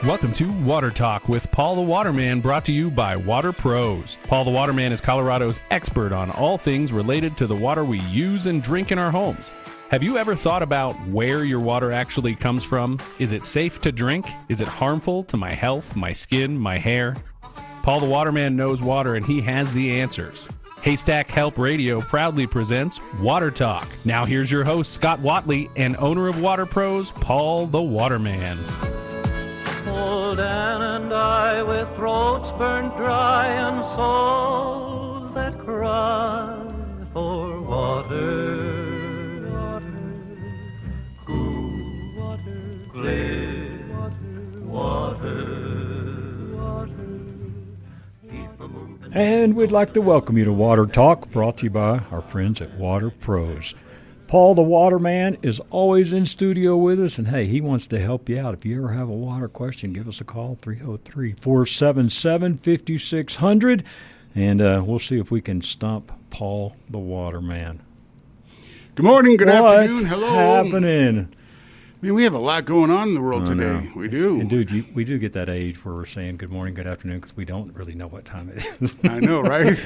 Welcome to Water Talk with Paul the Waterman, brought to you by Water Pros. Paul the Waterman is Colorado's expert on all things related to the water we use and drink in our homes. Have you ever thought about where your water actually comes from? Is it safe to drink? Is it harmful to my health, my skin, my hair? Paul the Waterman knows water, and he has the answers. Haystack Help Radio proudly presents Water Talk. Now here's your host, Scott Watley, and owner of Water Pros, Paul the Waterman. Old Ann and I, with throats burned dry and souls that cry for water, water, cool, water, clear, water, keep a moving. And we'd like to welcome you to Water Talk, brought to you by our friends at Water Pros. Paul the Waterman is always in studio with us, and hey, he wants to help you out. If you ever have a water question, give us a call, 303-477-5600, and we'll see if we can stump Paul the Waterman. Good morning, good afternoon, hello. What's happening? I mean, we have a lot going on in the world today. Know. We do. And dude, we do get that age where we're saying good morning, good afternoon, because we don't really know what time it is. I know, right?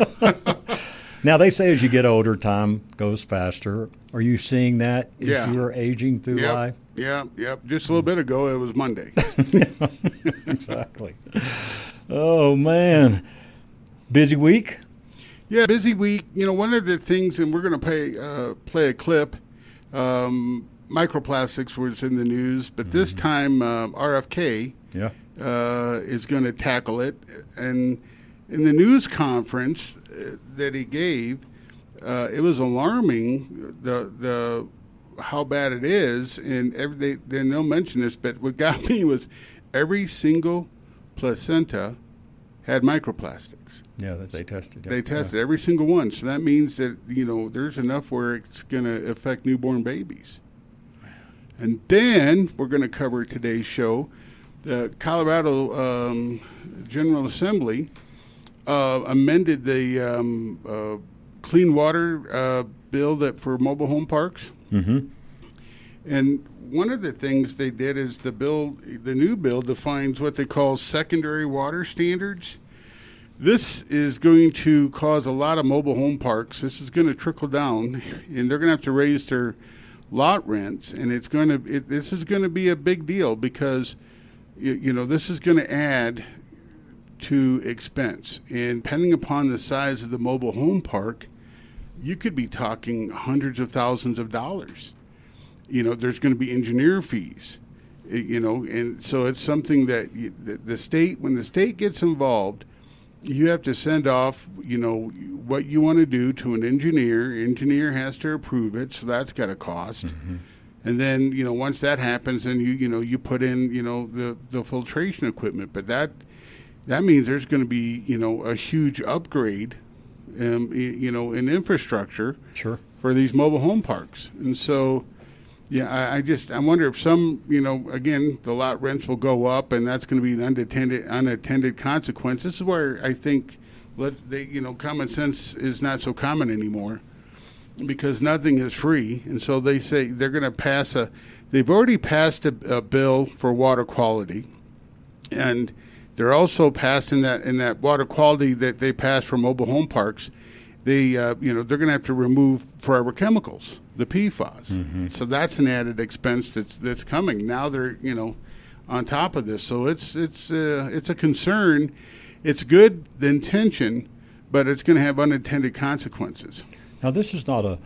Now, they say as you get older, time goes faster. Are you seeing that as Yeah. you're aging through life? Yep. Just a little bit ago, it was Monday. Exactly. Oh, man. Busy week? Yeah, busy week. You know, one of the things, and we're going to play a clip, microplastics was in the news, but this time RFK is going to tackle it. And in the news conference that he gave, it was alarming the how bad it is, and they'll mention this, but what got me was every single placenta had microplastics. Yeah, that they tested. They tested every single one, so that means that there's enough where it's going to affect newborn babies. And then we're going to cover today's show. The Colorado General Assembly amended the clean water bill for mobile home parks. Mm-hmm. And one of the things they did is the new bill defines what they call secondary water standards. This is going to cause a lot of mobile home parks. This is going to trickle down, and they're going to have to raise their lot rents, and this is going to be a big deal because this is going to add to expense, and depending upon the size of the mobile home park, you could be talking hundreds of thousands of dollars. There's going to be engineer fees, and so it's something that when the state gets involved, you have to send off, what you want to do to an engineer. Engineer has to approve it, so that's got a cost. Mm-hmm. And then, once that happens, then you put in, the filtration equipment, but that means there's going to be, a huge upgrade, in infrastructure for these mobile home parks. And so, I wonder if some, again, the lot rents will go up, and that's going to be an unintended consequence. This is where I think, common sense is not so common anymore, because nothing is free. And so they say they're going to they've already passed a bill for water quality, and they're also passed in that water quality that they passed for mobile home parks. They're going to have to remove forever chemicals, the PFAS. Mm-hmm. So that's an added expense that's coming. Now they're on top of this. So it's a concern. It's good, the intention, but it's going to have unintended consequences. Now, this is not a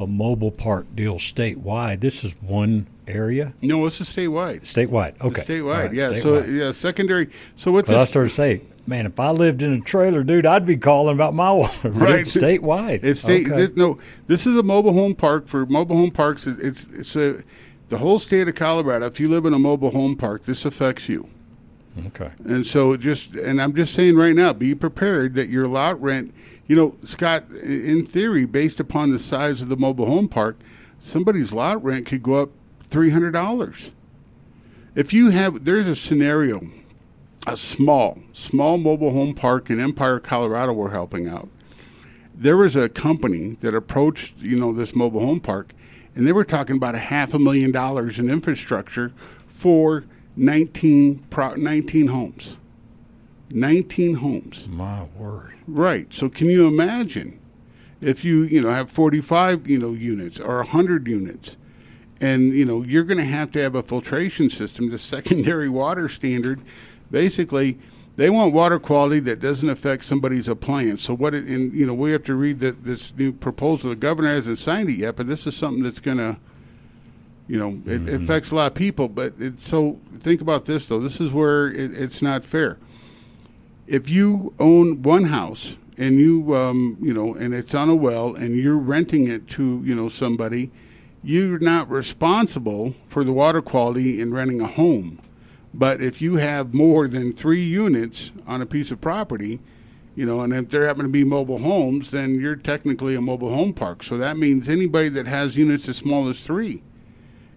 mobile park deal statewide. This is one area? No, this is statewide. Statewide, okay. It's statewide, right, yeah. Statewide. So, secondary. So what this... I started to say, man, if I lived in a trailer, dude, I'd be calling about my water. Right. It's statewide. It's okay. This is a mobile home park. For mobile home parks, it's the whole state of Colorado. If you live in a mobile home park, this affects you. Okay. And so I'm just saying right now, be prepared that your lot rent, Scott, in theory, based upon the size of the mobile home park, somebody's lot rent could go up $300. There's a scenario, a small mobile home park in Empire, Colorado we're helping out. There was a company that approached, this mobile home park, and they were talking about $500,000 in infrastructure for 19 homes. 19 homes. My word. Right. So can you imagine if you have 45 units or 100 units, and you're going to have a filtration system, the secondary water standard. Basically, they want water quality that doesn't affect somebody's appliance. So we have to read this new proposal. The governor hasn't signed it yet, but this is something that's going to, it affects a lot of people. But so think about this though. This is where it's not fair. If you own one house and and it's on a well and you're renting it to somebody, you're not responsible for the water quality in renting a home. But if you have more than 3 units on a piece of property, and if there happen to be mobile homes, then you're technically a mobile home park. So that means anybody that has units as small as 3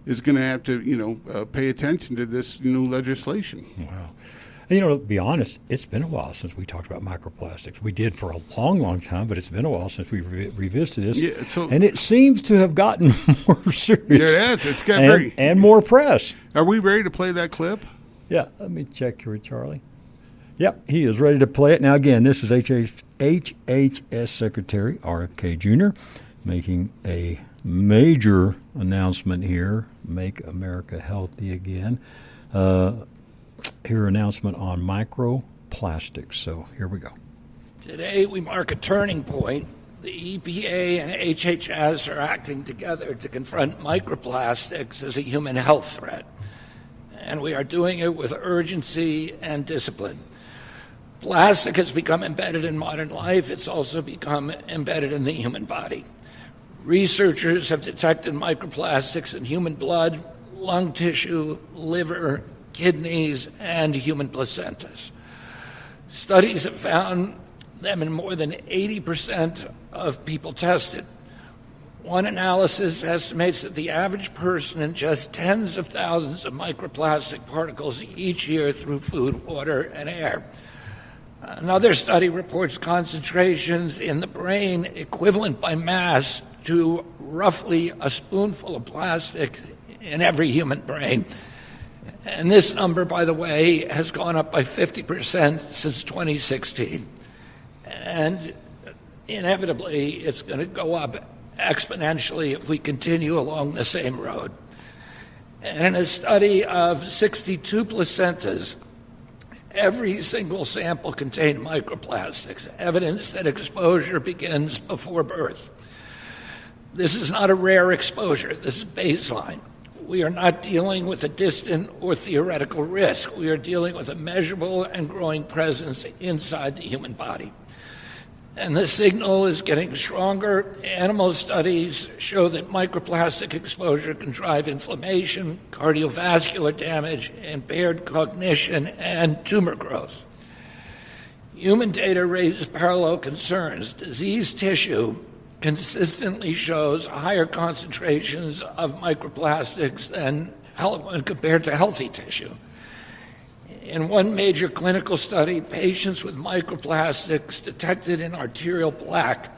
is going to have to, pay attention to this new legislation. Wow. And, to be honest, it's been a while since we talked about microplastics. We did for a long, long time, but it's been a while since we revisited this. Yeah, and it seems to have gotten more serious. Yeah, it has. It's got and more press. Are we ready to play that clip? Yeah, let me check here, Charlie. Yep, he is ready to play it. Now, again, this is HHS Secretary RFK Jr. making a major announcement here, Make America Healthy Again. Here, announcement on microplastics. So here we go. Today, we mark a turning point. The EPA and HHS are acting together to confront microplastics as a human health threat. And we are doing it with urgency and discipline. Plastic has become embedded in modern life. It's also become embedded in the human body. Researchers have detected microplastics in human blood, lung tissue, liver, kidneys, and human placentas. Studies have found them in more than 80% of people tested. One analysis estimates that the average person ingests tens of thousands of microplastic particles each year through food, water, and air. Another study reports concentrations in the brain equivalent by mass to roughly a spoonful of plastic in every human brain. And this number, by the way, has gone up by 50% since 2016. And inevitably, it's going to go up exponentially if we continue along the same road. And in a study of 62 placentas, every single sample contained microplastics, evidence that exposure begins before birth. This is not a rare exposure. This is baseline. We are not dealing with a distant or theoretical risk. We are dealing with a measurable and growing presence inside the human body. And the signal is getting stronger. Animal studies show that microplastic exposure can drive inflammation, cardiovascular damage, impaired cognition, and tumor growth. Human data raises parallel concerns. Diseased tissue consistently shows higher concentrations of microplastics than when compared to healthy tissue. In one major clinical study, patients with microplastics detected in arterial plaque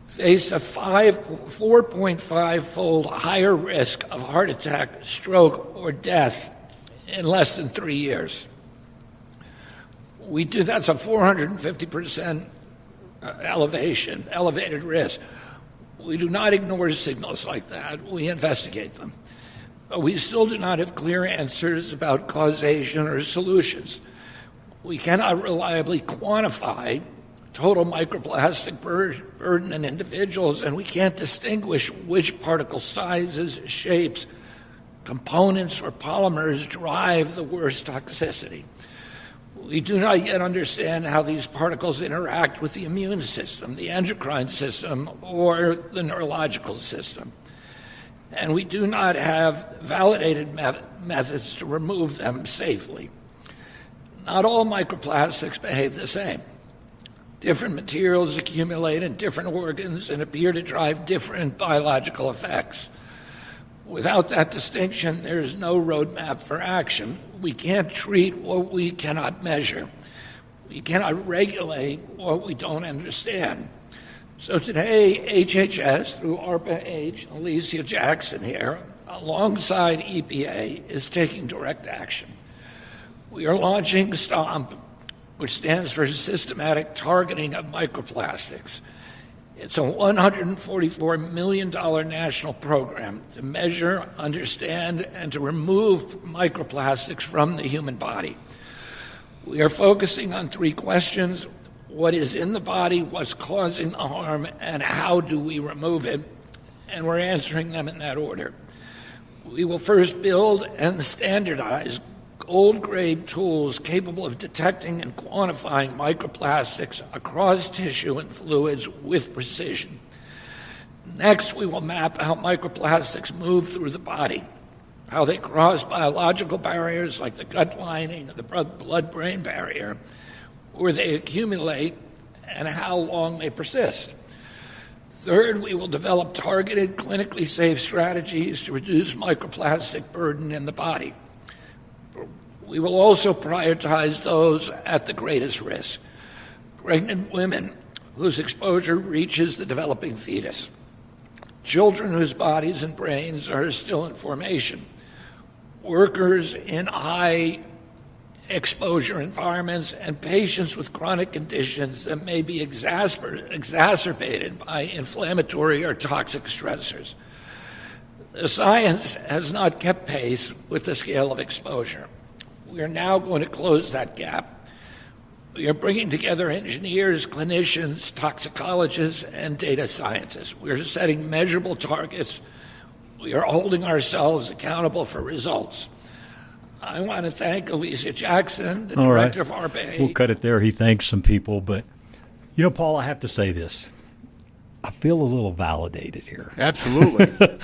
faced a 4.5-fold higher risk of heart attack, stroke, or death in less than 3 years. That's a 450% elevated risk. We do not ignore signals like that. We investigate them. But we still do not have clear answers about causation or solutions. We cannot reliably quantify total microplastic burden in individuals, and we can't distinguish which particle sizes, shapes, components, or polymers drive the worst toxicity. We do not yet understand how these particles interact with the immune system, the endocrine system, or the neurological system. And we do not have validated methods to remove them safely. Not all microplastics behave the same. Different materials accumulate in different organs and appear to drive different biological effects. Without that distinction, there is no roadmap for action. We can't treat what we cannot measure. We cannot regulate what we don't understand. So today, HHS, through ARPA-H, Alicia Jackson here, alongside EPA, is taking direct action. We are launching STOMP, which stands for Systematic Targeting of Microplastics. It's a $144 million national program to measure, understand, and to remove microplastics from the human body. We are focusing on 3 questions: what is in the body, what's causing the harm, and how do we remove it? And we're answering them in that order. We will first build and standardize gold-grade tools capable of detecting and quantifying microplastics across tissue and fluids with precision. Next, we will map how microplastics move through the body, how they cross biological barriers like the gut lining and the blood-brain barrier, where they accumulate, and how long they persist. Third, we will develop targeted, clinically safe strategies to reduce microplastic burden in the body. We will also prioritize those at the greatest risk: pregnant women whose exposure reaches the developing fetus, children whose bodies and brains are still in formation, workers in high exposure environments, and patients with chronic conditions that may be exacerbated by inflammatory or toxic stressors. The science has not kept pace with the scale of exposure. We are now going to close that gap. We are bringing together engineers, clinicians, toxicologists, and data scientists. We are setting measurable targets. We are holding ourselves accountable for results. I want to thank Alicia Jackson, the director of ARPA. We'll cut it there. He thanks some people. But, Paul, I have to say this. I feel a little validated here. Absolutely.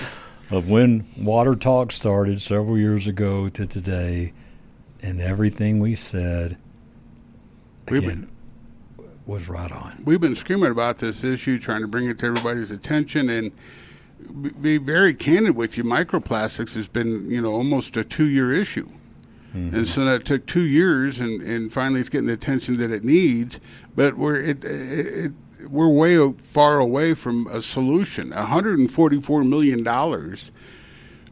Of when Water Talk started several years ago to today, and everything we said, again, was right on. We've been screaming about this issue, trying to bring it to everybody's attention, and be very candid with you. Microplastics has been, almost a 2-year issue. Mm-hmm. And so that took 2 years, and finally it's getting the attention that it needs. But we're way far away from a solution. $144 million.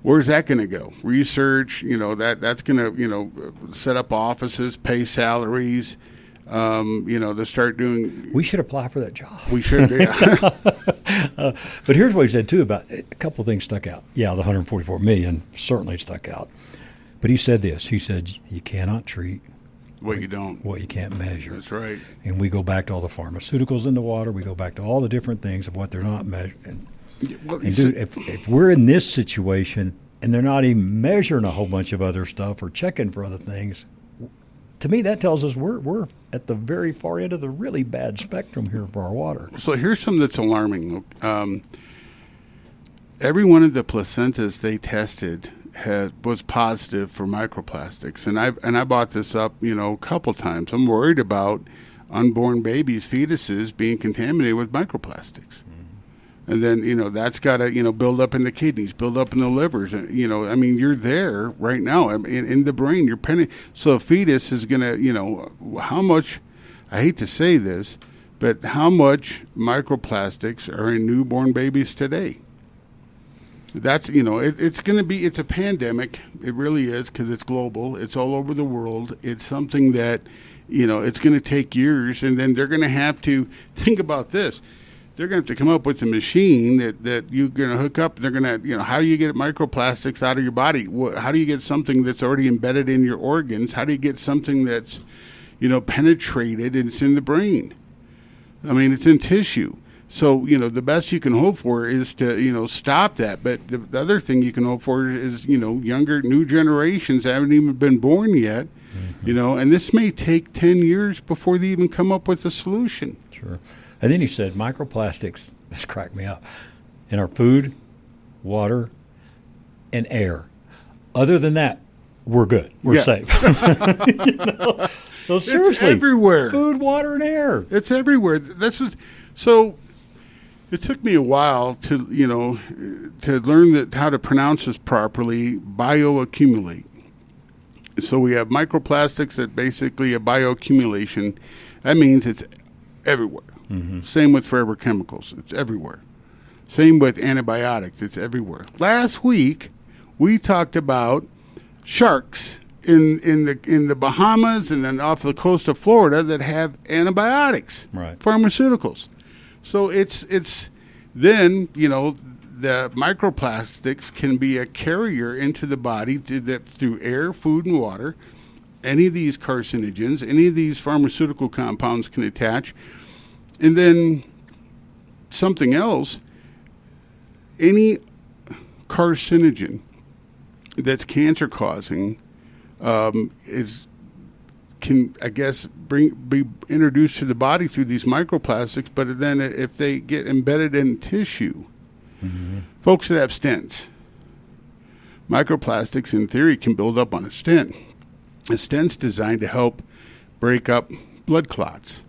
Where's that going to go? Research, that's going to, set up offices, pay salaries, to start doing. We should apply for that job. We should, yeah. But here's what he said, too, about a couple of things stuck out. Yeah, the 144 million certainly stuck out. But he said this. He said, you cannot treat what you don't. What you can't measure. That's right. And we go back to all the pharmaceuticals in the water. We go back to all the different things of what they're not measuring. And dude, if we're in this situation and they're not even measuring a whole bunch of other stuff or checking for other things, to me that tells us we're at the very far end of the really bad spectrum here for our water. So here's something that's alarming. Every one of the placentas they tested was positive for microplastics, and I brought this up a couple times. I'm worried about unborn babies, fetuses being contaminated with microplastics. And then, that's got to, build up in the kidneys, build up in the livers. You're there right now in the brain. You're so a fetus is going to, how much, I hate to say this, but how much microplastics are in newborn babies today? That's, it's going to be, it's a pandemic. It really is, because it's global. It's all over the world. It's something that, it's going to take years. And then they're going to have to think about this. They're going to have to come up with a machine that you're going to hook up. They're going to, how do you get microplastics out of your body? How do you get something that's already embedded in your organs? How do you get something that's, penetrated and it's in the brain? It's in tissue. So, the best you can hope for is to, stop that. But the other thing you can hope for is, younger, new generations haven't even been born yet, and this may take 10 years before they even come up with a solution. Sure. And then he said, microplastics, this cracked me up, in our food, water, and air. Other than that, we're good. We're safe. So seriously, it's everywhere. Food, water, and air. It's everywhere. So it took me a while to learn how to pronounce this properly, bioaccumulate. So we have microplastics that basically a bioaccumulation. That means it's everywhere. Same with forever chemicals. It's everywhere. Same with antibiotics. It's everywhere. Last week, we talked about sharks in the Bahamas and then off the coast of Florida that have antibiotics, pharmaceuticals. So it's then, the microplastics can be a carrier into the body through air, food, and water. Any of these carcinogens, any of these pharmaceutical compounds can attach. And then something else, any carcinogen that's cancer causing can be introduced to the body through these microplastics, but then if they get embedded in tissue, folks that have stents, microplastics in theory can build up on a stent. A stent's designed to help break up blood clots,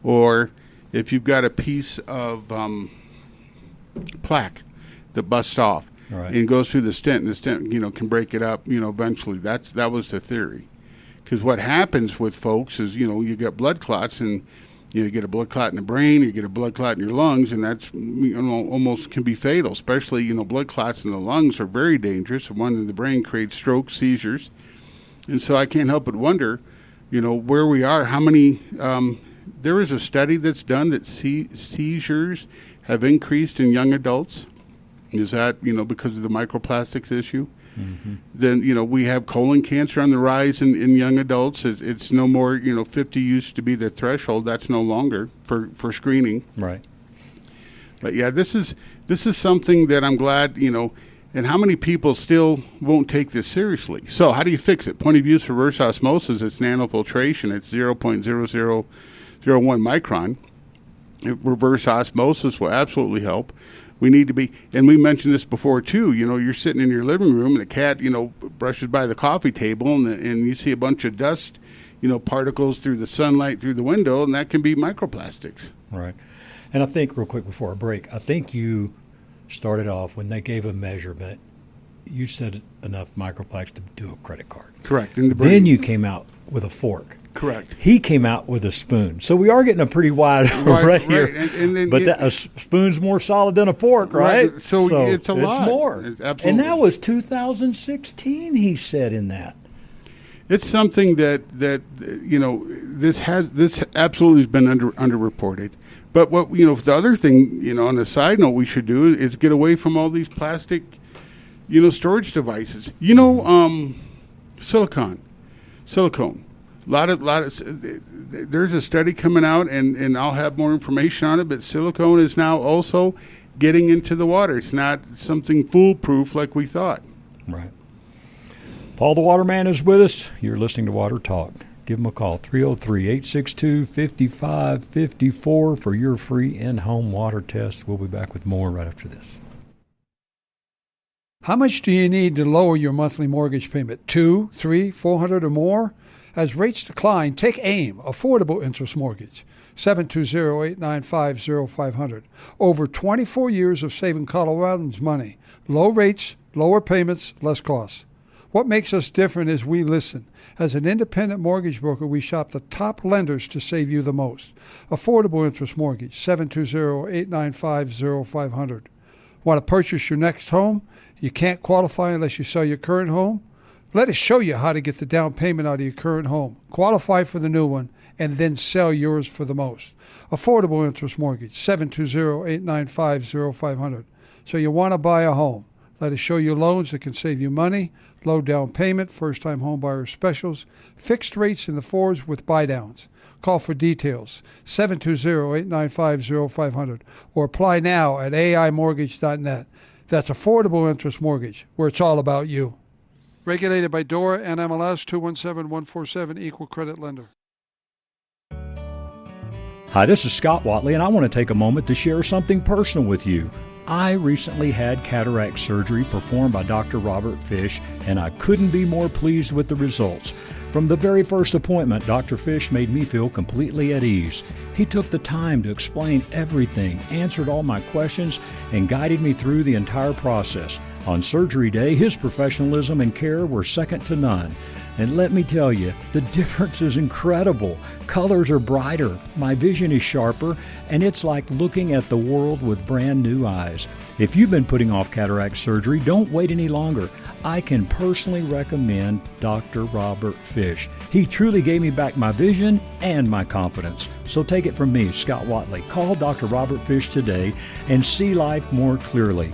or if you've got a piece of plaque that busts off and goes through the stent, and the stent, can break it up, eventually. That was the theory. Because what happens with folks is, you get blood clots, and you get a blood clot in the brain, you get a blood clot in your lungs, and that's almost can be fatal. Especially, blood clots in the lungs are very dangerous. One in the brain creates strokes, seizures. And so I can't help but wonder, where we are, how many, there is a study that's done that seizures have increased in young adults. Is that, because of the microplastics issue? Then, we have colon cancer on the rise in young adults. It's no more, 50 used to be the threshold. That's no longer for screening. Right. But yeah, this is something that I'm glad, and how many people still won't take this seriously. So how do you fix it? Point of use reverse osmosis, it's nanofiltration. It's 0.0001 micron. Reverse osmosis will absolutely help. We need to be, and we mentioned this before too, you're sitting in your living room and a cat, brushes by the coffee table and you see a bunch of dust, particles through the sunlight through the window, and that can be microplastics. Right. And I think, real quick before a break, I think you started off when they gave a measurement, you said enough microplastics to do a credit card. Correct. Then you came out with a fork. Correct. He came out with a spoon. So we are getting a pretty wide array here. But a spoon's more solid than a fork, right? So it's a lot. It's more. It's absolutely. And that was 2016, he said in that. It's something that this absolutely has been underreported. But what the other thing, on a side note we should do is get away from all these plastic, storage devices. Silicone. There's a study coming out, and I'll have more information on it, but silicone is now also getting into the water. It's not something foolproof like we thought. Right. Paul the Waterman is with us. You're listening to Water Talk. Give him a call, 303-862-5554 for your free in-home water test. We'll be back with more right after this. How much do you need to lower your monthly mortgage payment? $200, $300, $400 or more? As rates decline, take AIM, Affordable Interest Mortgage, 720-895-0500. Over 24 years of saving Coloradans money. Low rates, lower payments, less costs. What makes us different is we listen. As an independent mortgage broker, we shop the top lenders to save you the most. Affordable Interest Mortgage, 720-895-0500. Want to purchase your next home? You can't qualify unless you sell your current home? Let us show you how to get the down payment out of your current home, qualify for the new one, and then sell yours for the most. Affordable Interest Mortgage, 720-895-0500. So you want to buy a home. Let us show you loans that can save you money, low down payment, first-time home buyer specials, fixed rates in the 4s with buy-downs. Call for details, 720-895-0500, or apply now at aimortgage.net. That's Affordable Interest Mortgage, where it's all about you. Regulated by DORA and MLS 217147, Equal Credit Lender. Hi, this is Scott Watley, and I want to take a moment to share something personal with you. I recently had cataract surgery performed by Dr. Robert Fish, and I couldn't be more pleased with the results. From the very first appointment, Dr. Fish made me feel completely at ease. He took the time to explain everything, answered all my questions, and guided me through the entire process. On surgery day, his professionalism and care were second to none. And let me tell you, the difference is incredible. Colors are brighter, my vision is sharper, and it's like looking at the world with brand new eyes. If you've been putting off cataract surgery, don't wait any longer. I can personally recommend Dr. Robert Fish. He truly gave me back my vision and my confidence. So take it from me, Scott Watley. Call Dr. Robert Fish today and see life more clearly.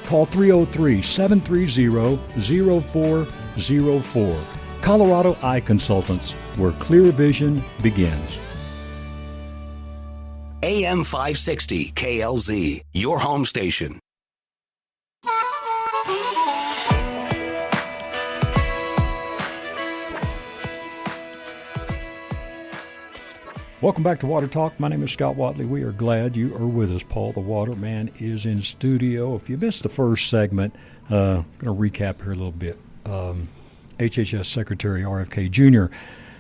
Call 303-730-0404. Colorado Eye Consultants, where clear vision begins. AM 560 KLZ, your home station. Welcome back to Water Talk. My name is Scott Watley. We are glad you are with us. Paul the Waterman is in studio. If you missed the first segment, I'm going to recap here a little bit. HHS Secretary RFK Jr.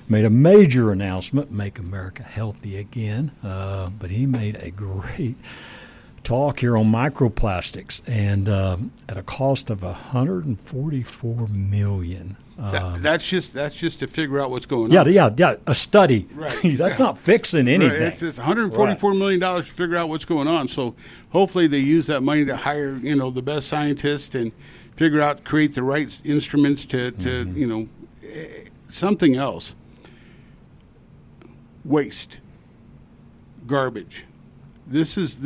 made a major announcement, Make America Healthy Again, but he made a great talk here on microplastics, and at a cost of $144 million. That's just to figure out what's going on. Yeah, a study. Right. That's not fixing anything. Right. It's just $144 million to figure out what's going on. So hopefully they use that money to hire, the best scientists and figure out, create the right instruments to something else. Waste, garbage. This is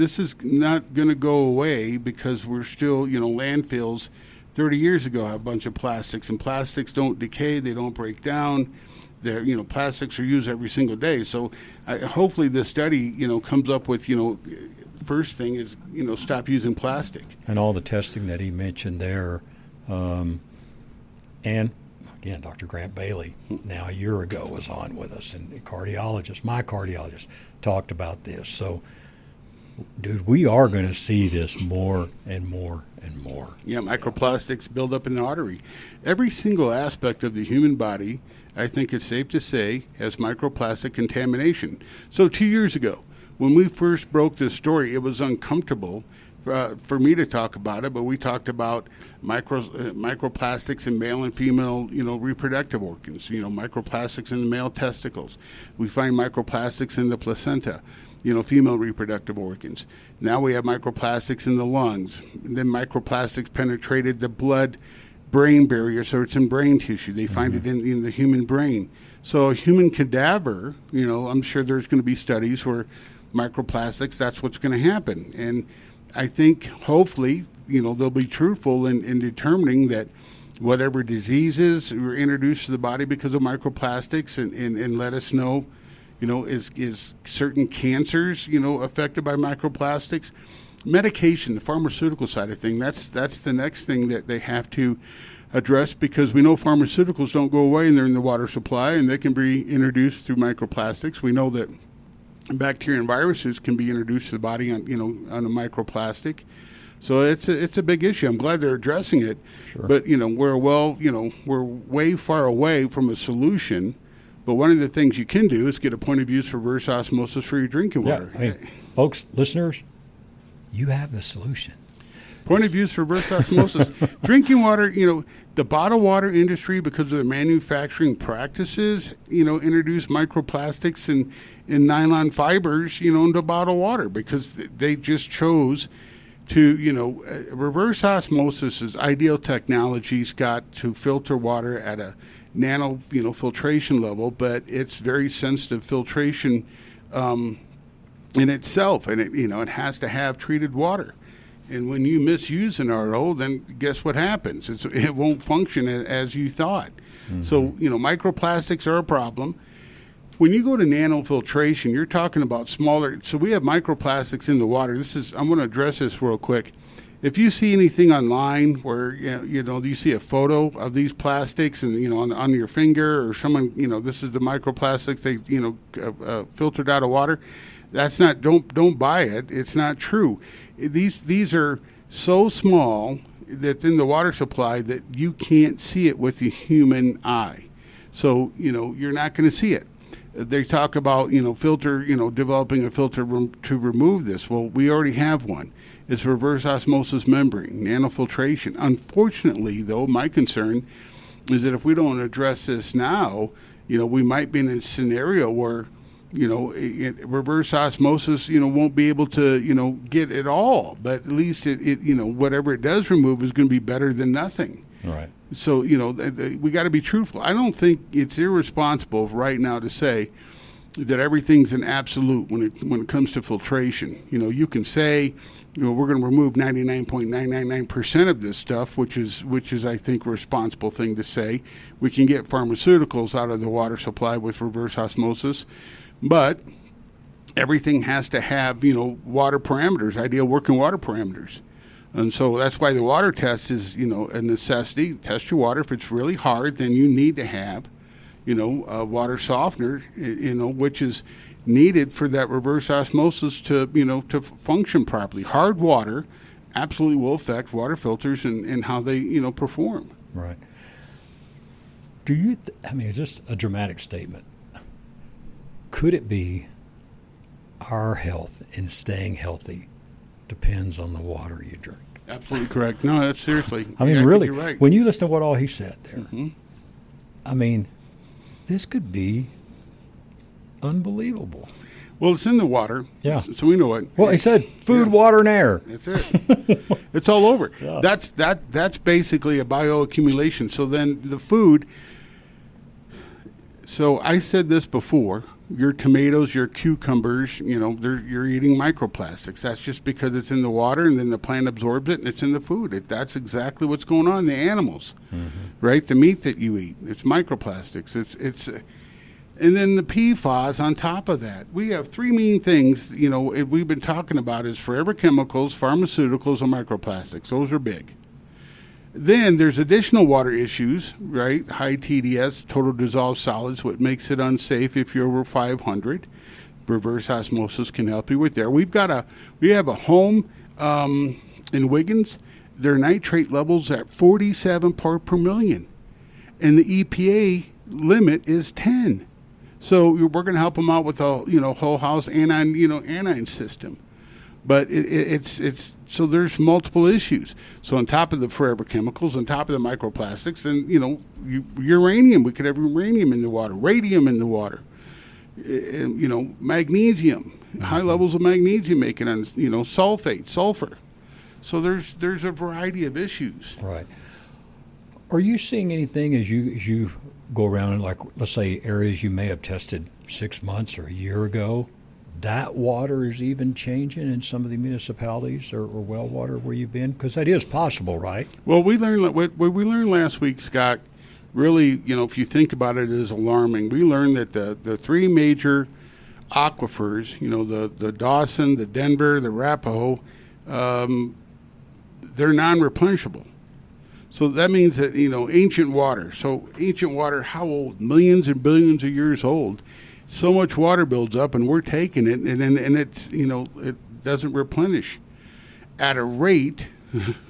not going to go away because we're still, landfills 30 years ago had a bunch of plastics, and plastics don't decay, they don't break down. They're, plastics are used every single day. So hopefully this study, comes up with, first thing is, stop using plastic. And all the testing that he mentioned there. And again, Dr. Grant Bailey, now a year ago, was on with us, and my cardiologist, talked about this. So, dude, we are going to see this more and more and more. Yeah, microplastics build up in the artery. Every single aspect of the human body, I think it's safe to say, has microplastic contamination. So 2 years ago, when we first broke this story, it was uncomfortable for me to talk about it, but we talked about microplastics in male and female, reproductive organs, microplastics in the male testicles. We find microplastics in the placenta, female reproductive organs. Now we have microplastics in the lungs. And then microplastics penetrated the blood-brain barrier, so it's in brain tissue. They find it in the human brain. So a human cadaver, I'm sure there's going to be studies where microplastics, that's what's going to happen. And I think hopefully, they'll be truthful in determining that whatever diseases were introduced to the body because of microplastics and let us know, is certain cancers, affected by microplastics. Medication, the pharmaceutical side of things, that's the next thing that they have to address, because we know pharmaceuticals don't go away and they're in the water supply and they can be introduced through microplastics. We know that bacteria and viruses can be introduced to the body on a microplastic. So it's a big issue. I'm glad they're addressing it. Sure. But we're way far away from a solution. But one of the things you can do is get a point of use for reverse osmosis for your drinking water. Yeah, folks, listeners, you have the solution. Point of use for reverse osmosis. Drinking water, the bottled water industry, because of their manufacturing practices, introduced microplastics and nylon fibers, into bottled water because they just chose to, reverse osmosis is ideal technology, Scott, to filter water at a nano, filtration level, but it's very sensitive filtration in itself, and it has to have treated water. And when you misuse an RO, then guess what happens? It won't function as you thought. Mm-hmm. So, microplastics are a problem. When you go to nanofiltration, you're talking about smaller. So we have microplastics in the water. I'm going to address this real quick. If you see anything online where you see a photo of these plastics and on your finger, or someone this is the microplastics they filtered out of water, that's not, don't buy it. It's not true. These are so small that's in the water supply that you can't see it with the human eye. So you're not going to see it. they talk about, filter, developing a filter to remove this. Well, we already have one. It's reverse osmosis membrane, nanofiltration. Unfortunately, though, my concern is that if we don't address this now, we might be in a scenario where, reverse osmosis, won't be able to, get it all. But at least it whatever it does remove is going to be better than nothing. Right. So, we got to be truthful. I don't think it's irresponsible right now to say that everything's an absolute when it comes to filtration. You can say, we're going to remove 99.999% of this stuff, which is I think a responsible thing to say. We can get pharmaceuticals out of the water supply with reverse osmosis, but everything has to have, water parameters, ideal working water parameters. And so that's why the water test is, a necessity. Test your water. If it's really hard, then you need to have, a water softener, which is needed for that reverse osmosis to function properly. Hard water absolutely will affect water filters and how they, perform. Right. Do you, is this a dramatic statement? Could it be our health and staying healthy depends on the water you drink? Absolutely correct. No, that's seriously. Really, you're right. When you listen to what all he said there, Mm-hmm. This could be unbelievable. Well, it's in the water. Yeah. So we know it. Well, he said food, water, and air. That's it. It's all over. Yeah. That's basically a bioaccumulation. So then the food. So I said this before. Your tomatoes, your cucumbers, you're eating microplastics. That's just because it's in the water, and then the plant absorbs it, and it's in the food. That's exactly what's going on in the animals, right? The meat that you eat, it's microplastics. It's, and then the PFAS on top of that. We have three main things, we've been talking about is forever chemicals, pharmaceuticals, and microplastics. Those are big. Then there's additional water issues, right? High TDS, total dissolved solids, what makes it unsafe if you're over 500. Reverse osmosis can help you with there. We have a home in Wiggins. Their nitrate levels at 47 part per million, and the EPA limit is 10. So we're going to help them out with a whole house anion system. But it's so there's multiple issues. So on top of the forever chemicals, on top of the microplastics, and uranium, we could have uranium in the water, radium in the water, magnesium, high levels of magnesium making on sulfate, sulfur. So there's a variety of issues. Right. Are you seeing anything as you go around in, like, let's say, areas you may have tested 6 months or a year ago? That water is even changing in some of the municipalities or well water where you've been? Because that is possible, right? Well, what we learned last week, Scott, really, if you think about it, is alarming. We learned that the three major aquifers, the Dawson, the Denver, the Arapahoe, they're non-replenishable. So that means that, ancient water. So ancient water, how old? Millions and billions of years old. So much water builds up, and we're taking it, and it's, it doesn't replenish at a rate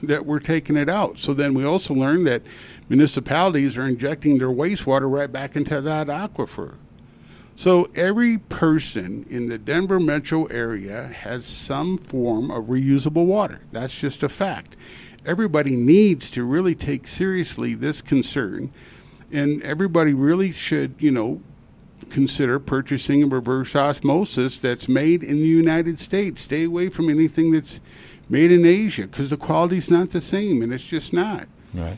that we're taking it out. So then we also learned that municipalities are injecting their wastewater right back into that aquifer. So every person in the Denver metro area has some form of reusable water. That's just a fact. Everybody needs to really take seriously this concern, and everybody really should, consider purchasing a reverse osmosis that's made in the United States. Stay away from anything that's made in Asia, because the quality's not the same, and it's just not. Right.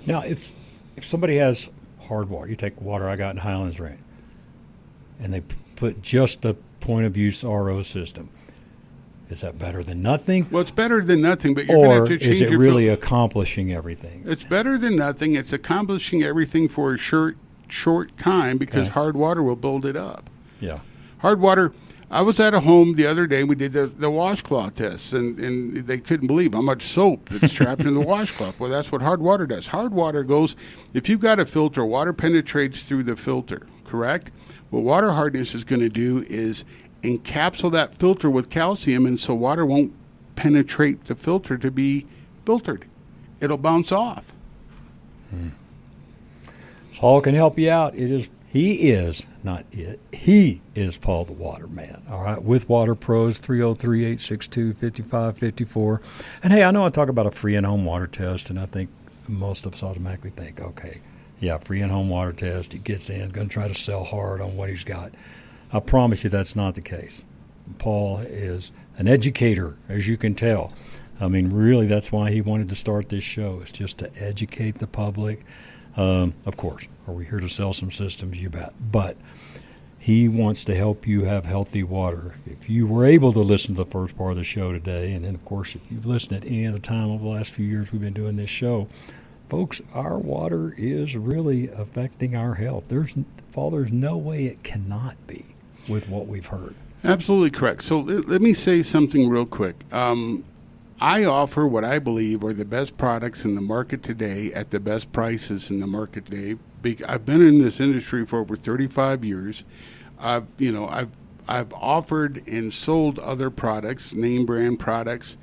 Now, if somebody has hard water, you take water I got in Highlands Ranch, and they put just the point of use RO system, is that better than nothing? Well, it's better than nothing, but you're going to have to change is it your really accomplishing everything? It's better than nothing. It's accomplishing everything for a short time, because hard water will build it up. Yeah. Hard water. I was at a home the other day. We did the washcloth tests, and they couldn't believe how much soap that's trapped in the washcloth. Well, that's what hard water does. Hard water goes, if you've got a filter, water penetrates through the filter, correct? What water hardness is going to do is encapsulate that filter with calcium, and so water won't penetrate the filter to be filtered. It'll bounce off. Paul can help you out. It is He is, not it, he is Paul the Waterman, all right, with Water Pros, 303-862-5554. And, hey, I know I talk about a free in-home water test, and I think most of us automatically think, okay, yeah, free in-home water test, he gets in, going to try to sell hard on what he's got. I promise you that's not the case. Paul is an educator, as you can tell. I mean, really, that's why he wanted to start this show, is just to educate the public. Of course, are we here to sell some systems? You bet. But he wants to help you have healthy water. If you were able to listen to the first part of the show today, and then, of course, if you've listened at any other time over the last few years we've been doing this show, folks, our water is really affecting our health. There's no way it cannot be with what we've heard. Absolutely correct. So let me say something real quick. I offer what I believe are the best products in the market today at the best prices in the market today. I've been in this industry for over 35 years. I've offered and sold other products, name brand products,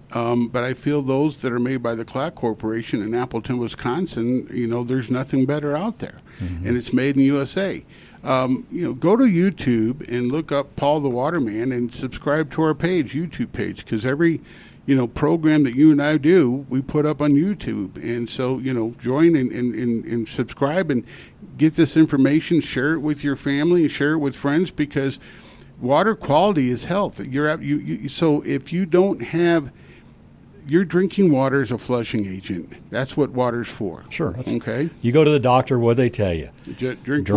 but I feel those that are made by the Clark Corporation in Appleton, Wisconsin, there's nothing better out there, and it's made in the USA. Go to YouTube and look up Paul the Waterman and subscribe to our YouTube page, because every program that you and I do, we put up on YouTube. And so, join and subscribe and get this information, share it with your family, and share it with friends, because water quality is health. So if you don't have, your drinking water is a flushing agent. That's what water's for. Sure. Okay. You go to the doctor, what do they tell you? Drink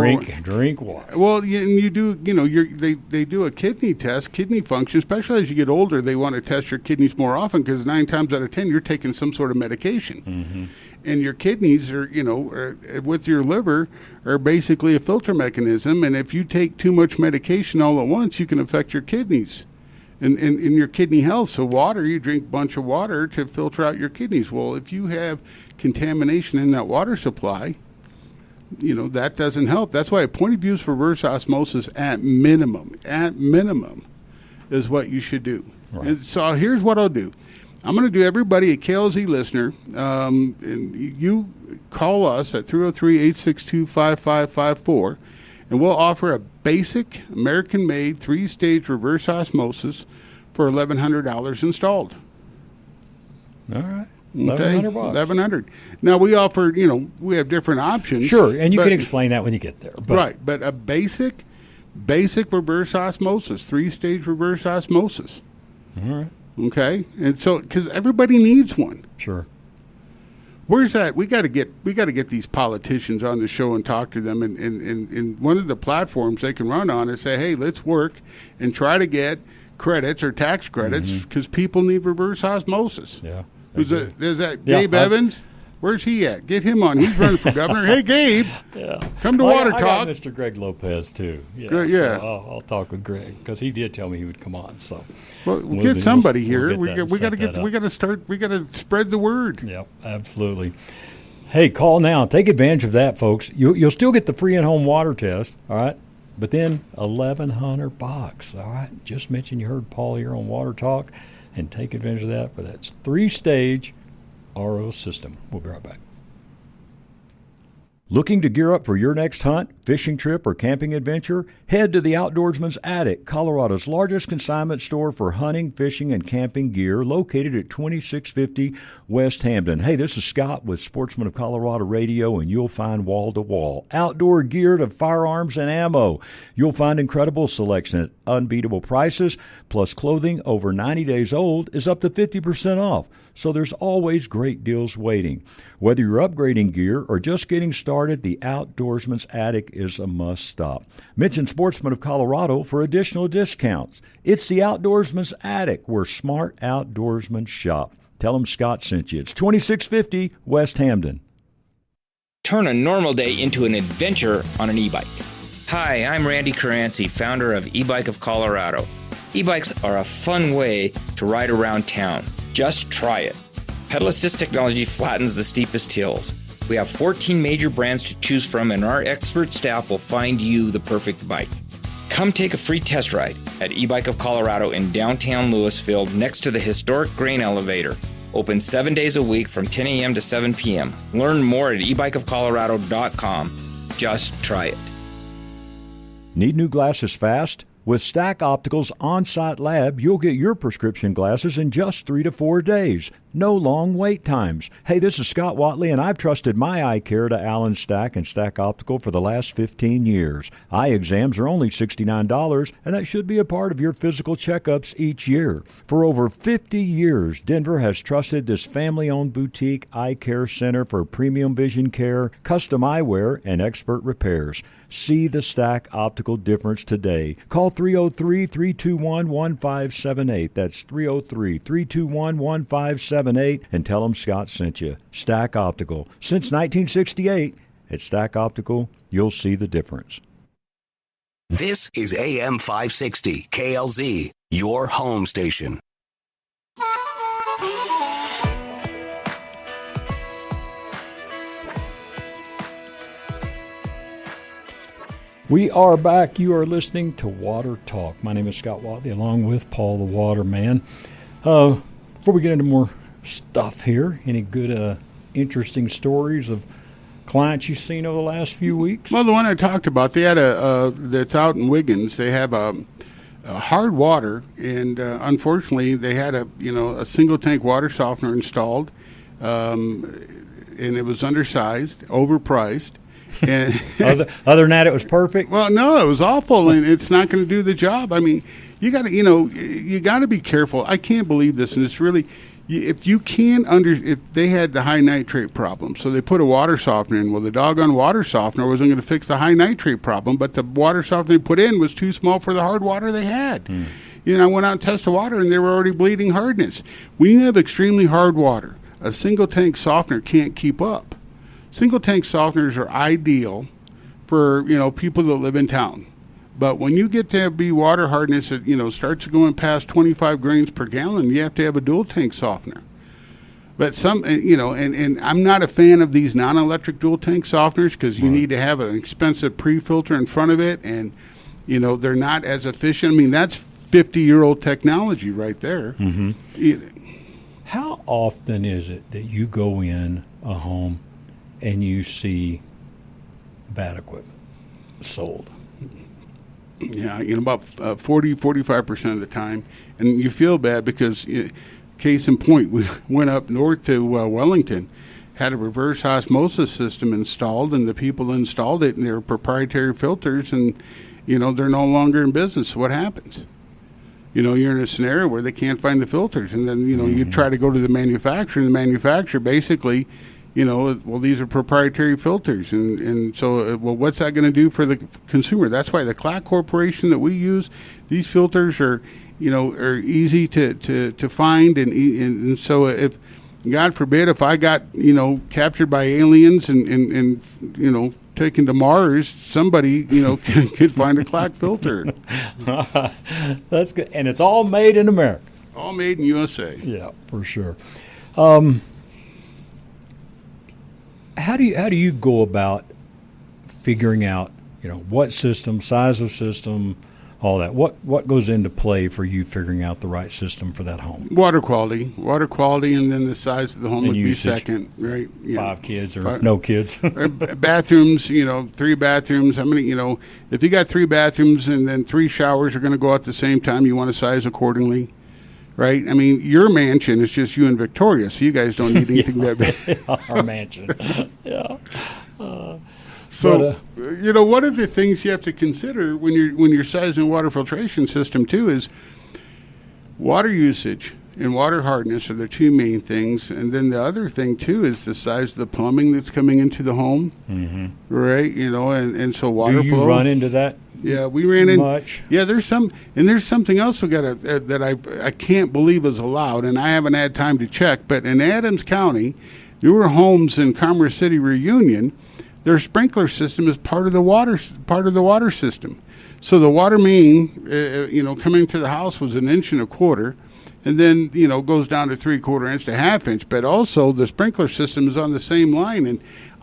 water. Well, and you do. They do a kidney test, kidney function. Especially as you get older, they want to test your kidneys more often, because 9 times out of 10 you're taking some sort of medication, and your kidneys are, with your liver, are basically a filter mechanism. And if you take too much medication all at once, you can affect your kidneys. In your kidney health. So water, you drink a bunch of water to filter out your kidneys. Well, if you have contamination in that water supply, that doesn't help. That's why a point of use reverse osmosis at minimum is what you should do. Right. And so here's what I'll do. I'm going to do everybody a KLZ listener, and you call us at 303-862-5554, and we'll offer a basic American-made 3-stage reverse osmosis for $1,100 installed. All right. Okay. $1,100. $1,100. Now, we offer, we have different options. Sure, and you can explain that when you get there. But. Right, but a basic reverse osmosis, 3-stage reverse osmosis. All right. Okay? And so, because everybody needs one. Sure. Where's that? We got to get these politicians on the show and talk to them. And one of the platforms they can run on is say, hey, let's work and try to get credits or tax credits, because people need reverse osmosis. Yeah. Is that Gabe Evans? Where's he at? Get him on. He's running for governor. Hey, Gabe. Yeah. Come to Water I Talk. got Mr. Greg Lopez, too. Yeah. Yeah. So I'll talk with Greg, because he did tell me he would come on. So we'll get somebody here. We got to spread the word. Yep, absolutely. Hey, call now. Take advantage of that, folks. You'll still get the free in-home water test, all right? But then $1,100, all right? Just mention you heard Paul here on Water Talk, and take advantage of that for that 3-stage RO system. We'll be right back. Looking to gear up for your next hunt, fishing trip, or camping adventure? Head to the Outdoorsman's Attic, Colorado's largest consignment store for hunting, fishing, and camping gear, located at 2650 West Hampden. Hey, this is Scott with Sportsman of Colorado Radio, and you'll find wall-to-wall outdoor gear to firearms and ammo. You'll find incredible selection at unbeatable prices, plus clothing over 90 days old is up to 50% off. So there's always great deals waiting. Whether you're upgrading gear or just getting started, the Outdoorsman's Attic is a must-stop. Mention Sportsman of Colorado for additional discounts. It's the Outdoorsman's Attic, where smart outdoorsmen shop. Tell them Scott sent you. It's 2650 West Hampden. Turn a normal day into an adventure on an e-bike. Hi, I'm Randy Caranci, founder of E-Bike of Colorado. E-bikes are a fun way to ride around town. Just try it. Pedal assist technology flattens the steepest hills. We have 14 major brands to choose from, and our expert staff will find you the perfect bike. Come take a free test ride at E-Bike of Colorado in downtown Louisville, next to the historic grain elevator. Open 7 days a week from 10 a.m. to 7 p.m. Learn more at ebikeofcolorado.com. Just try it. Need new glasses fast? With Stack Optical's on-site lab, you'll get your prescription glasses in just 3 to 4 days. No long wait times. Hey, this is Scott Watley, and I've trusted my eye care to Allen Stack and Stack Optical for the last 15 years. Eye exams are only $69, and that should be a part of your physical checkups each year. For over 50 years, Denver has trusted this family-owned boutique eye care center for premium vision care, custom eyewear, and expert repairs. See the Stack Optical difference today. Call 303-321-1578. That's 303-321-1578 and tell them Scott sent you. Stack Optical. Since 1968, at Stack Optical, you'll see the difference. This is AM 560 KLZ, your home station. We are back. You are listening to Water Talk. My name is Scott Watley, along with Paul the Waterman. Before we get into more stuff here, any good, interesting stories of clients you've seen over the last few weeks? Well, the one I talked about, they had that's out in Wiggins. They have a hard water, and unfortunately, they had a single tank water softener installed, and it was undersized, overpriced. And other than that, it was perfect. Well, no, it was awful, and it's not going to do the job. I mean, you got to be careful. I can't believe this, and it's really, if they had the high nitrate problem, so they put a water softener in. Well, the doggone water softener wasn't going to fix the high nitrate problem, but the water softener they put in was too small for the hard water they had. I went out and tested the water, and they were already bleeding hardness. When you have extremely hard water, a single tank softener can't keep up. Single tank softeners are ideal for, people that live in town. But when you get to be water hardness that, starts going past 25 grains per gallon, you have to have a dual tank softener. But and I'm not a fan of these non-electric dual tank softeners because you need to have an expensive pre-filter in front of it, and, they're not as efficient. I mean, that's 50-year-old technology right there. Mm-hmm. How often is it that you go in a home and you see bad equipment sold? Yeah, about 45% of the time. And you feel bad because, case in point, we went up north to Wellington, had a reverse osmosis system installed, and the people installed it, and they were proprietary filters, and, they're no longer in business. So what happens? You're in a scenario where they can't find the filters, and then, you try to go to the manufacturer, and the manufacturer basically, these are proprietary filters. And so, what's that going to do for the consumer? That's why the Clack Corporation that we use, these filters are easy to find. And so if, God forbid, if I got, captured by aliens and taken to Mars, somebody, could find a Clack filter. That's good. And it's all made in America. All made in USA. Yeah, for sure. How do you go about figuring out, what system, size of system, all that? What goes into play for you figuring out the right system for that home? Water quality, and then the size of the home and would be second, right? 5 kids or no kids? Bathrooms, 3 bathrooms. How many, if you got 3 bathrooms and then 3 showers are going to go out at the same time, you want to size accordingly. Right? I mean, your mansion is just you and Victoria, so you guys don't need anything that big. Our mansion. Yeah. One of the things you have to consider when you're sizing a water filtration system too is water usage and water hardness are the 2 main things, and then the other thing too is the size of the plumbing that's coming into the home. Mm-hmm. Right? And so water flow. Do you run into that? Yeah, we ran in much. Yeah, there's something else we got that I can't believe is allowed, and I haven't had time to check. But in Adams County, there were homes in Commerce City Reunion. Their sprinkler system is part of the water system. So the water main, coming to the house was 1 1/4 inch, and then goes down to 3/4 inch to 1/2 inch. But also the sprinkler system is on the same line, and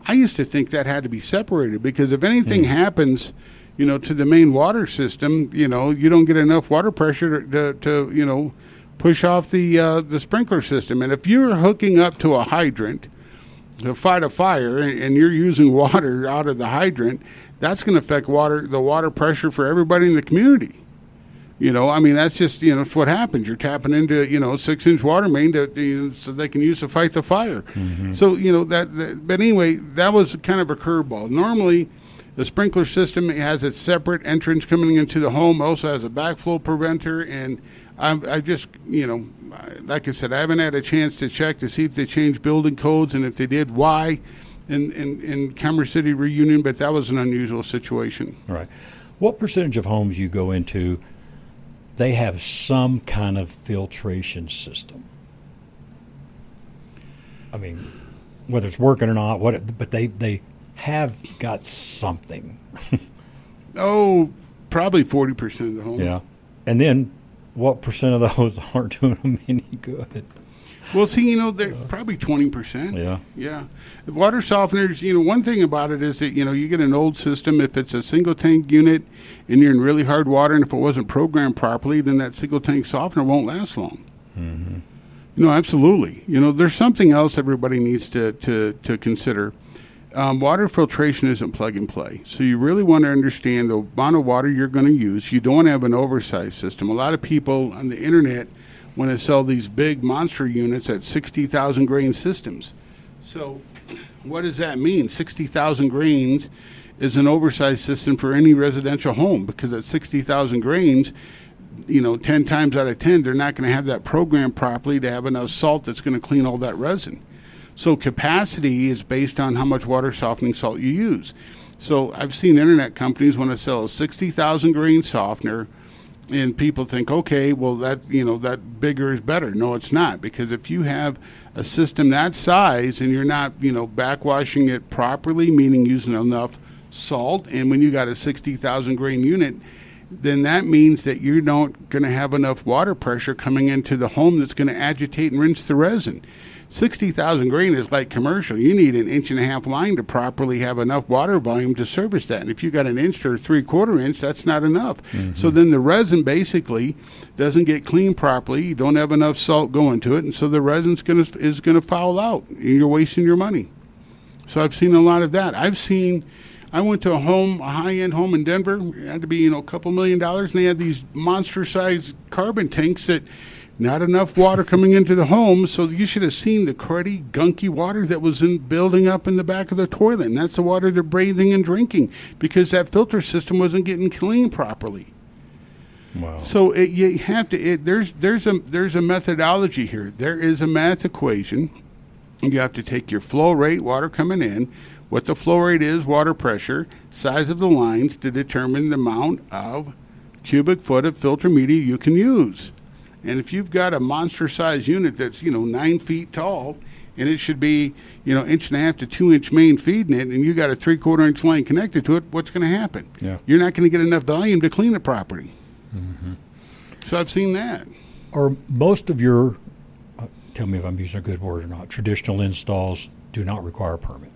I used to think that had to be separated because if anything happens, to the main water system, you don't get enough water pressure to push off the sprinkler system. And if you're hooking up to a hydrant, to fight a fire and you're using water out of the hydrant, that's going to affect the water pressure for everybody in the community. I mean, that's just, it's what happens. You're tapping into, 6-inch water main so they can use to fight the fire. Mm-hmm. So, but anyway, that was kind of a curveball. Normally, the sprinkler system has its separate entrance coming into the home, also has a backflow preventer, and I just, like I said, I haven't had a chance to check to see if they changed building codes, and if they did, why in Commerce City Reunion, but that was an unusual situation. Right. What percentage of homes you go into, they have some kind of filtration system? I mean, whether it's working or not, but they have got something. Oh, probably 40% of the home. Yeah. And then what percent of those aren't doing them any good? Well, see, they're probably 20%. Yeah. Yeah. The water softeners, one thing about it is that, you get an old system. If it's a single tank unit and you're in really hard water, and if it wasn't programmed properly, then that single tank softener won't last long. Mm-hmm. Absolutely. There's something else everybody needs to consider. Water filtration isn't plug and play. So you really want to understand the amount of water you're going to use. You don't want to have an oversized system. A lot of people on the internet want to sell these big monster units at 60,000 grain systems. So what does that mean? 60,000 grains is an oversized system for any residential home, because at 60,000 grains, 10 times out of 10, they're not going to have that programmed properly to have enough salt that's going to clean all that resin. So capacity is based on how much water softening salt you use. So I've seen internet companies want to sell a 60,000 grain softener, and people think, okay, well, that bigger is better. No, it's not, because if you have a system that size and you're not, backwashing it properly, meaning using enough salt, and when you got a 60,000 grain unit, then that means that you're not going to have enough water pressure coming into the home that's going to agitate and rinse the resin. 60,000 grain is like commercial. You need an 1.5-inch line to properly have enough water volume to service that. And if you got an inch or 3/4 inch, that's not enough. Mm-hmm. So then the resin basically doesn't get cleaned properly. You don't have enough salt going to it, and so the resin's is gonna foul out, and you're wasting your money. So I've seen a lot of that. I went to a high-end home in Denver. It had to be, a couple $1 million, and they had these monster-sized carbon tanks that not enough water coming into the home, so you should have seen the cruddy, gunky water that was building up in the back of the toilet, and that's the water they're breathing and drinking because that filter system wasn't getting cleaned properly. Wow. So you have to. There's a methodology here. There is a math equation. You have to take your flow rate, water coming in, what the flow rate is, water pressure, size of the lines to determine the amount of cubic foot of filter media you can use. And if you've got a monster-sized unit that's, 9 feet tall, and it should be, 1.5 to 2 inch main feeding it, and you got a 3/4 inch line connected to it, what's going to happen? Yeah. You're not going to get enough volume to clean it properly. Mm-hmm. So I've seen that. Are most of your, tell me if I'm using a good word or not, traditional installs do not require a permit?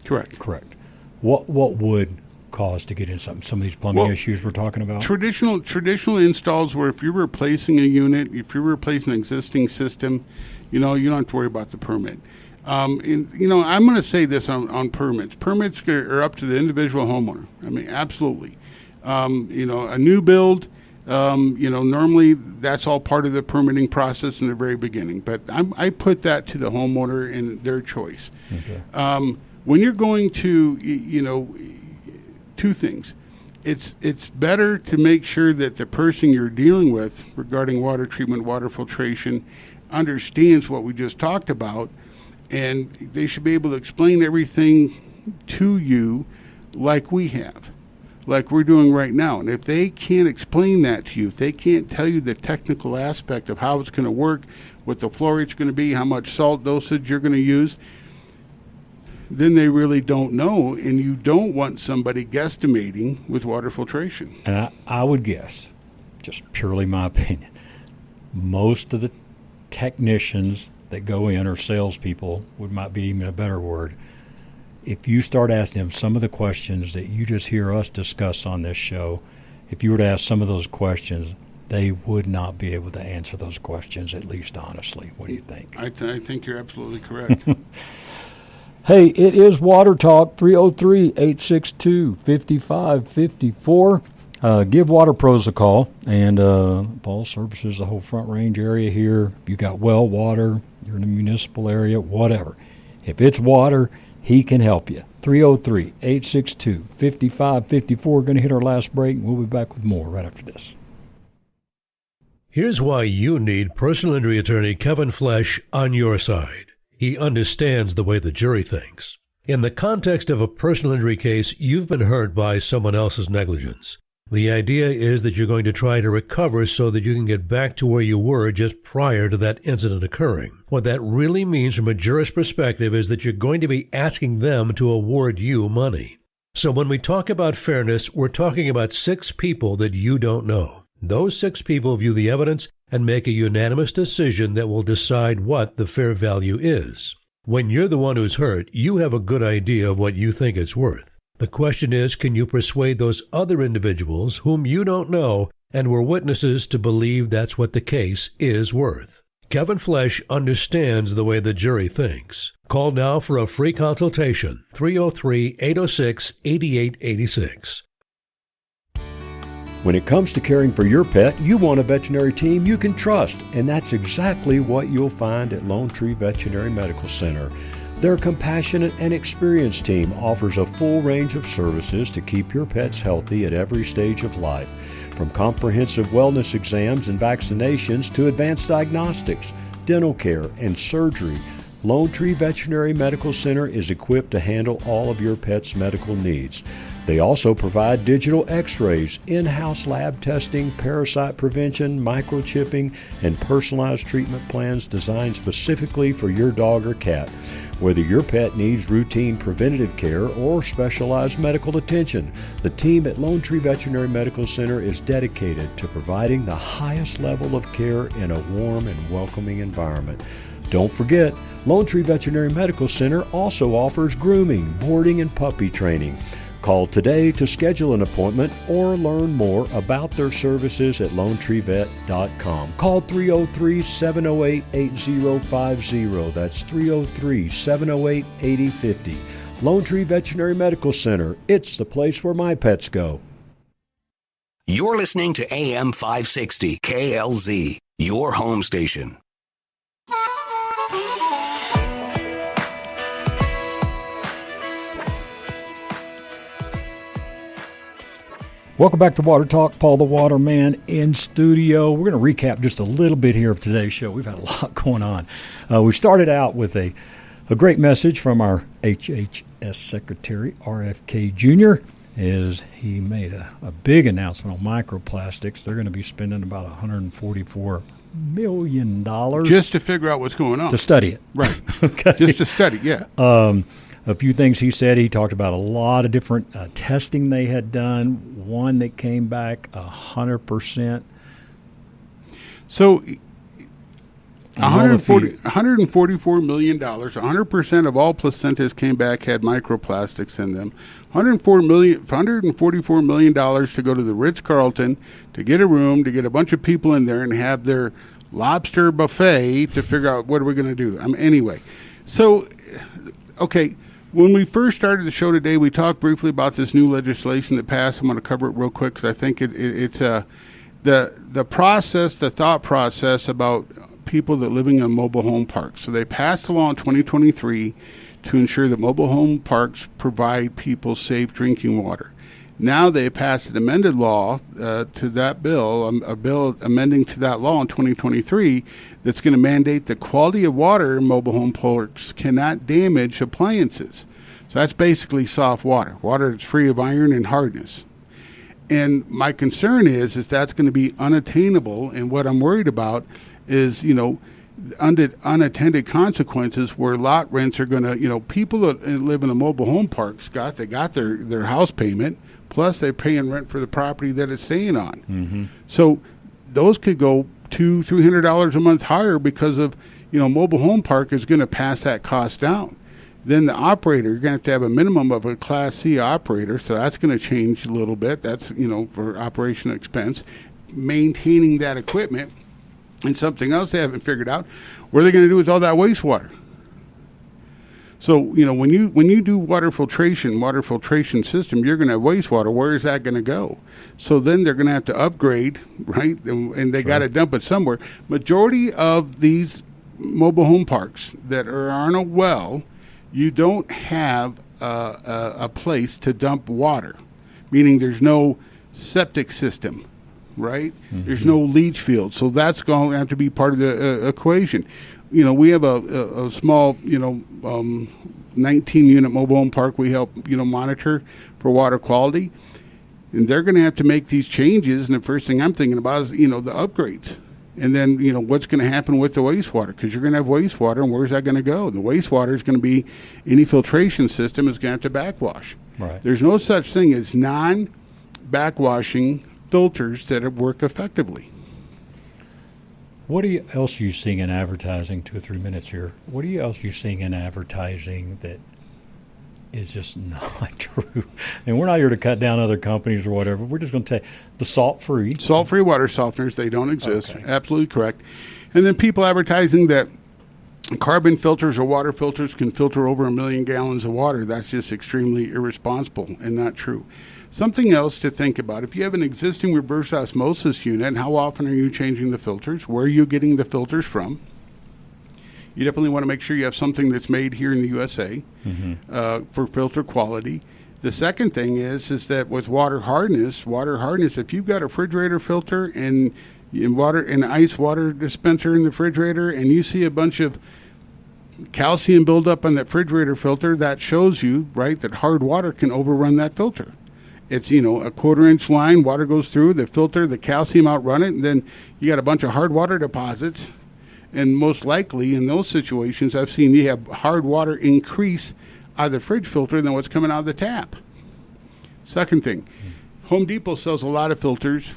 Correct. Correct. What would cause to get in some of these plumbing issues we're talking about? Traditional installs where if you're replacing a unit, if you're replacing an existing system, you don't have to worry about the permit. I'm going to say this on permits. Permits are up to the individual homeowner. I mean, absolutely. A new build, normally that's all part of the permitting process in the very beginning. But I put that to the homeowner and their choice. Okay. When you're going to, two things. It's better to make sure that the person you're dealing with regarding water treatment, water filtration, understands what we just talked about, and they should be able to explain everything to you like we have, like we're doing right now. And if they can't explain that to you, if they can't tell you the technical aspect of how it's going to work, what the flow rate's going to be, how much salt dosage you're going to use, then they really don't know, and you don't want somebody guesstimating with water filtration. And I would guess, just purely my opinion, most of the technicians that go in, or salespeople might be even a better word, if you start asking them some of the questions that you just hear us discuss on this show, if you were to ask some of those questions, they would not be able to answer those questions, at least honestly. What do you think? I think you're absolutely correct. Hey, it is Water Talk, 303-862-5554. Give Water Pros a call, and Paul services the whole Front Range area here. If you got well water, you're in a municipal area, whatever. If it's water, he can help you. 303-862-5554. We're going to hit our last break, and we'll be back with more right after this. Here's why you need personal injury attorney Kevin Flesh on your side. He understands the way the jury thinks. In the context of a personal injury case, you've been hurt by someone else's negligence. The idea is that you're going to try to recover so that you can get back to where you were just prior to that incident occurring. What that really means from a jurist perspective is that you're going to be asking them to award you money. So when we talk about fairness, we're talking about 6 people that you don't know. Those 6 people view the evidence and make a unanimous decision that will decide what the fair value is. When you're the one who's hurt, you have a good idea of what you think it's worth. The question is, can you persuade those other individuals whom you don't know and were witnesses to believe that's what the case is worth? Kevin Flesh understands the way the jury thinks. Call now for a free consultation, 303-806-8886. When it comes to caring for your pet, you want a veterinary team you can trust, and that's exactly what you'll find at Lone Tree Veterinary Medical Center. Their compassionate and experienced team offers a full range of services to keep your pets healthy at every stage of life, from comprehensive wellness exams and vaccinations to advanced diagnostics, dental care, and surgery. Lone Tree Veterinary Medical Center is equipped to handle all of your pet's medical needs. They also provide digital x-rays, in-house lab testing, parasite prevention, microchipping, and personalized treatment plans designed specifically for your dog or cat. Whether your pet needs routine preventative care or specialized medical attention, the team at Lone Tree Veterinary Medical Center is dedicated to providing the highest level of care in a warm and welcoming environment. Don't forget, Lone Tree Veterinary Medical Center also offers grooming, boarding, and puppy training. Call today to schedule an appointment or learn more about their services at LoneTreeVet.com. Call 303-708-8050. That's 303-708-8050. Lone Tree Veterinary Medical Center. It's the place where my pets go. You're listening to AM 560 KLZ, your home station. Welcome back to Water Talk. Paul the Waterman in studio. We're going to recap just a little bit here of today's show. We've had a lot going on. We started out with a great message from our HHS Secretary, RFK Jr., as he made a big announcement on microplastics. They're going to be spending about $144 million. Just to figure out what's going on. To study it. Right. Okay. Just to study, yeah. A few things he said. He talked about a lot of different testing they had done. One that came back 100%. So $144 million, 100% of all placentas came back had microplastics in them. $144 million to go to the Ritz-Carlton to get a room, to get a bunch of people in there and have their lobster buffet to figure out what are we going to do. Anyway, so, okay. When we first started the show today, we talked briefly about this new legislation that passed. I'm going to cover it real quick because I think it's the process, the thought process about people that living in mobile home parks. So they passed a law in 2023 to ensure that mobile home parks provide people safe drinking water. Now they passed an amended law to that bill, a bill amending to that law in 2023 that's going to mandate the quality of water in mobile home parks cannot damage appliances. So that's basically soft water that's free of iron and hardness. And my concern is that's going to be unattainable. And what I'm worried about is, unattended consequences where lot rents are going to, people that live in a mobile home parks got their house payment. Plus, they're paying rent for the property that it's staying on. Mm-hmm. So those could go $200-$300 a month higher because of, mobile home park is going to pass that cost down. Then the operator, you're going to have a minimum of a Class C operator, so that's going to change a little bit. That's, for operational expense. Maintaining that equipment. And something else they haven't figured out, what are they going to do with all that wastewater? So, you know, when you do water filtration system, you're going to have wastewater. Where is that going to go? So then they're going to have to upgrade, right? And they got to dump it somewhere. Majority of these mobile home parks that are on a well, you don't have a place to dump water, meaning there's no septic system, right? Mm-hmm. There's no leach field. So that's going to have to be part of the equation. You know, we have a small, 19-unit mobile home park we help, monitor for water quality. And they're going to have to make these changes. And the first thing I'm thinking about is, the upgrades. And then, what's going to happen with the wastewater? Because you're going to have wastewater, and where's that going to go? The wastewater is going to be, any filtration system is going to have to backwash. Right. There's no such thing as non-backwashing filters that work effectively. What else are you seeing in advertising? 2 or 3 minutes here. What else are you seeing in advertising that is just not true? And we're not here to cut down other companies or whatever. We're just going to take the salt-free. Salt-free water softeners, they don't exist. Okay. Absolutely correct. And then people advertising that carbon filters or water filters can filter over 1 million gallons of water. That's just extremely irresponsible and not true. Something else to think about, if you have an existing reverse osmosis unit, how often are you changing the filters? Where are you getting the filters from? You definitely want to make sure you have something that's made here in the USA for filter quality. The second thing is that with water hardness, if you've got a refrigerator filter and an ice water dispenser in the refrigerator and you see a bunch of calcium buildup on that refrigerator filter, that shows you, right, that hard water can overrun that filter. It's, a 1/4-inch line, water goes through the filter, the calcium outrun it, and then you got a bunch of hard water deposits. And most likely in those situations, I've seen you have hard water increase out of the fridge filter than what's coming out of the tap. Second thing, Home Depot sells a lot of filters.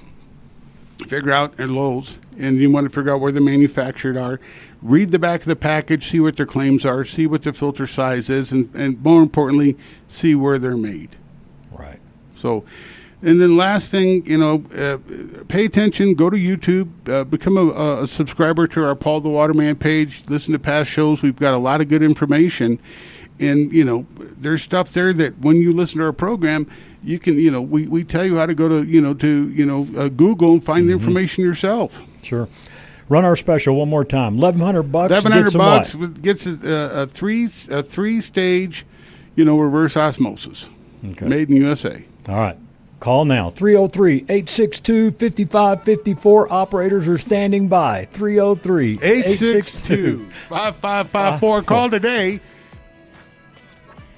Figure out, and Lowe's, and you want to figure out where they're manufactured are. Read the back of the package, see what their claims are, see what the filter size is, and more importantly, see where they're made. Right. So, and then last thing, pay attention, go to YouTube, become a subscriber to our Paul the Waterman page, listen to past shows. We've got a lot of good information. And, there's stuff there that when you listen to our program, you can, we tell you how to go to, Google and find the information yourself. Sure. Run our special one more time. $1,100. $1,100 gets a three-stage, reverse osmosis. Okay. Made in USA. All right. Call now. 303-862-5554. Operators are standing by. 303-862-5554. Call today.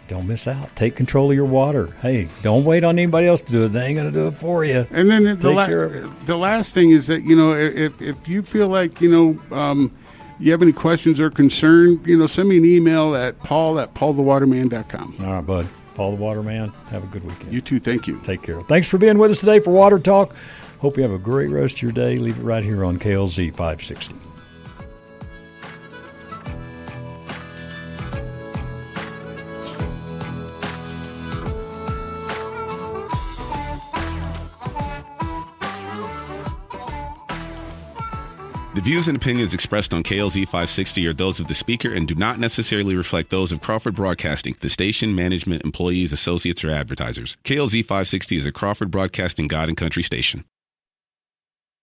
Don't miss out. Take control of your water. Hey, don't wait on anybody else to do it. They ain't going to do it for you. And then the last thing is that, if you feel like, you have any questions or concern, send me an email at paul@paulthewaterman.com. All right, bud. Paul the Waterman, have a good weekend. You too. Thank you. Take care. Thanks for being with us today for Water Talk. Hope you have a great rest of your day. Leave it right here on KLZ 560. The views and opinions expressed on KLZ 560 are those of the speaker and do not necessarily reflect those of Crawford Broadcasting, the station, management, employees, associates, or advertisers. KLZ 560 is a Crawford Broadcasting God and Country station.